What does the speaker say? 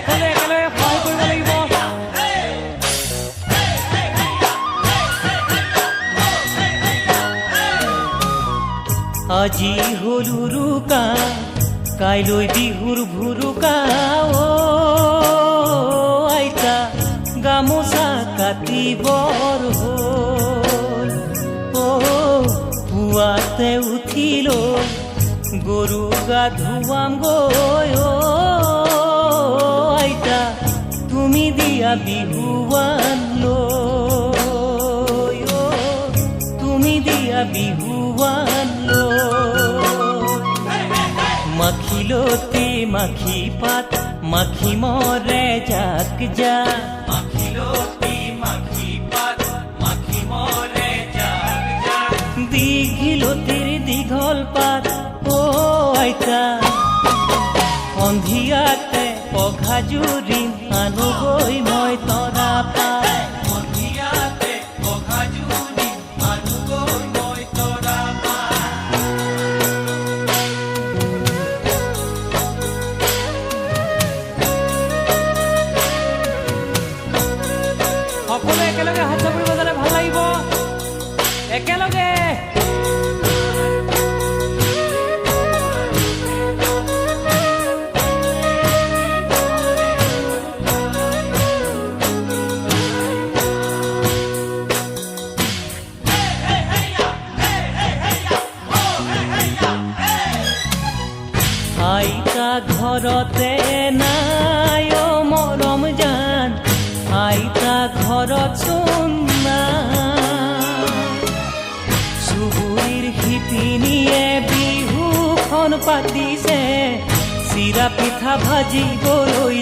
সকলোৱে একেলগে সহায় কৰিব লাগিব। আজি হল উৰুকা, কাইলৈ বিহুৰ ভুৰুকা, আইতা গামোচা কাটিবৰ হ'ল। পুৱাতে উঠিলৈ গৰু গা ধুৱাম গৈ, আইতা তুমি দিয়া বিহুৱান লৈ, তুমি দিয়া বিহুৱান লৈ। মাখিলতি মাখি পাত, মাখি মৰে জাক যা, মাখিলতি মাখি পাত, মাখি মৰে জাক যা। দীঘিলতিৰ দীঘল পাত, আইতা সন্ধিয়াতে পঘা জুৰিম, আনোগৈ মই তৰা পাত। সন্ধিয়াতে পঘা জুৰিম, আনোগৈ মই তৰা পাত। সকলোৱে একেলগে হাত চাপৰি বজালে ভাল লাগিব, একেলগে। আইতা ঘৰতে নাই মৰম জান, আইতা ঘৰত চোন নাই। চুবুৰীৰ শিপিনীয়ে বিহুখন পাতিছে, চিৰা পিঠা ভাজিবলৈ